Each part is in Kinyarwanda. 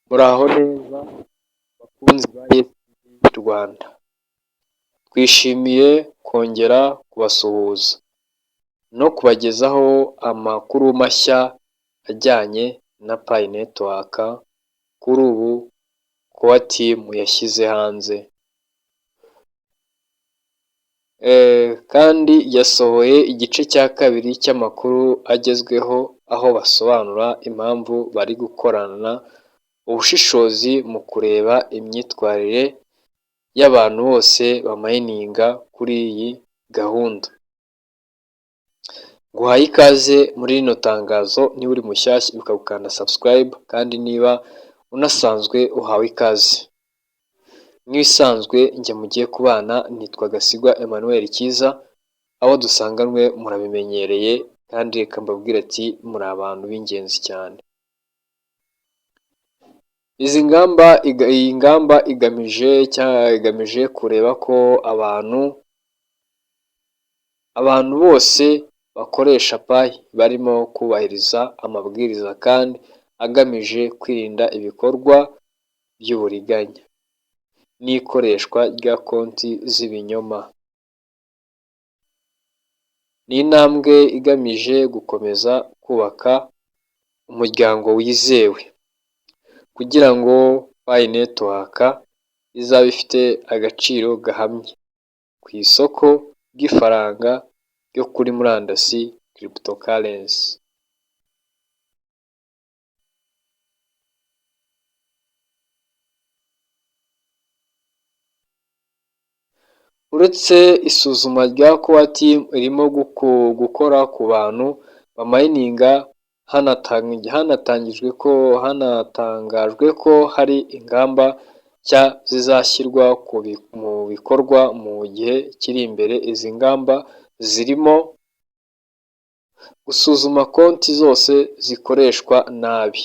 Muraho neza bakunzi ba ESTV Rwanda, twishimiye kongera kubasuhuza no kubagezaho amakuru mashya ajyanye na Pi Network kuri ubu Core Team yashyize hanze, kandi yasohoye igice cya kabiri cy'amakuru agezweho, aho basobanura impamvu bari gukorana ubushishozi mu kureba imyitwarire y'abantu bose bamayininga kuri iyi gahunda. Nguhaye ikaze muri rino tangazo, niba uri mushyashya ukagukanda subscribe, kandi niba unasanzwe uhawe ikaze. Nk'ibisanzwe njye mugiye kubana nitwa Gasigwa Emmanuel Kiza, abo dusanganwe murabimenyereye, kandi reka mbabwire ati muri abantu b'ingenzi cyane. Iyi ngamba igamije kureba ko abantu bose bakoresha Pi barimo kubahiriza amabwiriza, kandi agamije kwirinda ibikorwa by'uburiganya n'ikoreshwa rya konti z'ibinyoma. Ni intambwe igamije gukomeza kubaka umuryango wizewe, kugira ngo Pi Network izabe ifite agaciro gahamye ku isoko ry'ifaranga ryo kuri murandasi cryptocurrency. Uretse isuzuma rya Core Team irimo gukora ku bantu bamayininga, hanatangajwe ko hari ingamba nshya zizashyirwa mu bikorwa mu gihe kiri imbere. Izi ngamba zirimo gusuzuma konti zose zikoreshwa nabi,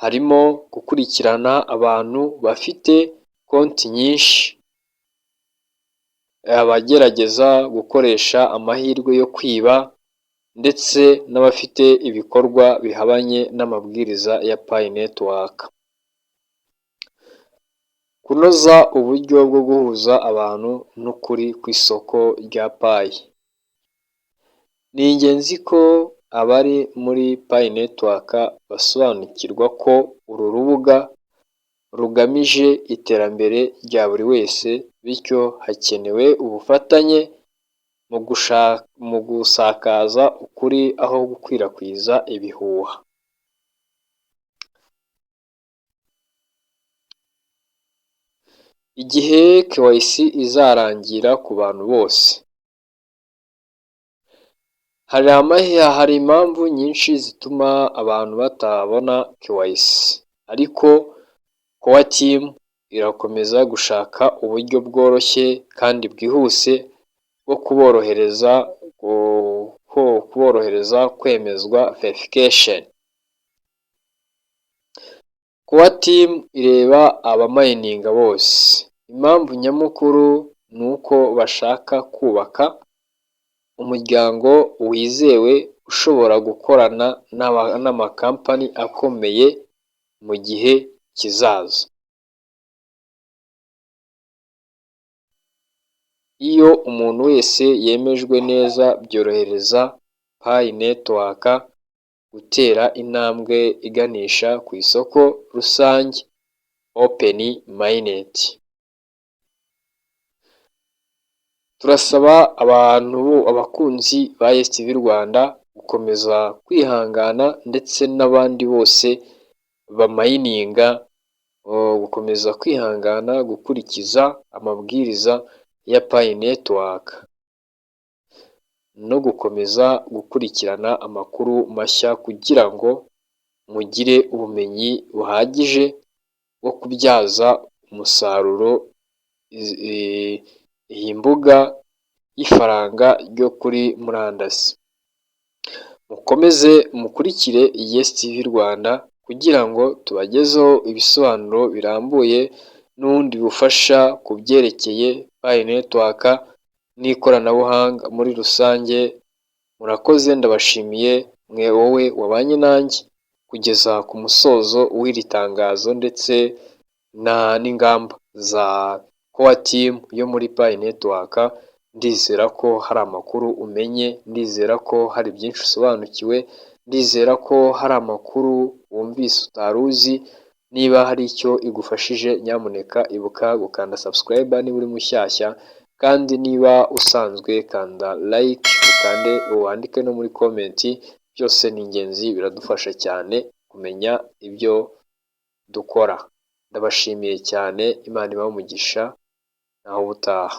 harimo gukurikirana abantu bafite konti nyinshi, abagerageza gukoresha amahirwe yo kwiba, ndetse n'abafite ibikorwa bihabanye n'amabwiriza ya Pi Network. Kunoza uburyo bwo guhuza abantu n'ukuri ku isoko rya Pi. Ni ingenzi ko abari muri Pi Network basobanukirwa ko uru rubuga rugamije iterambere rya buri wese, bityo hakenewe ubufatanye mu gusakaza ukuri aho gukwirakwiza ibihuha. Igihe KYC izarangira ku bantu bose. Hari impamvu nyinshi zituma abantu batabona KYC, ariko Core Team irakomeza gushaka uburyo bworoshye kandi bwihuse bwo kuborohereza kwemezwa verification. Core Team ireba abamayininga bose. Impamvu nyamukuru ni uko bashaka kubaka umuryango wizewe ushobora gukorana n'amakampani akomeye mu gihe kizaza. Iyo umuntu wese yemejwe neza, byorohereza Pi Network gutera intambwe iganisha ku isoko rusange open mainnet. Turasaba abakunzi ba ESTV Rwanda gukomeza kwihangana, ndetse n'abandi bose bamayininga gukomeza kwihangana, gukurikiza amabwiriza ya Pi Network no gukomeza gukurikirana amakuru mashya, kugira ngo mugire ubumenyi buhagije bwo kubyaza umusaruro iyi mbuga y'ifaranga ryo kuri murandasi. Mukomeze mukurikire ESTV Rwanda kugira ngo tubagezeho ibisobanuro birambuye n'ubundi bufasha ku byerekeye Pi Network n'ikoranabuhanga muri rusange. Murakoze, ndabashimiye wowe wabanye nanjye kugeza ku musozo w'iri tangazo ndetse n'ingamba za Core Team yo muri Pi Network. Ndizera ko hari amakuru umenye, ndizera ko hari byinshi usobanukiwe, ndizera ko hari amakuru wumvise utari uzi. Niba hari icyo igufashije nyamuneka ibuka gukanda subscribe niba uri mushyashya, kandi niba usanzwe kanda like, ukande wandike no muri comment. Byose ni ingenzi, biradufasha cyane kumenya ibyo dukora. Ndabashimiye cyane, Imana ibahe umugisha, naho ubutaha.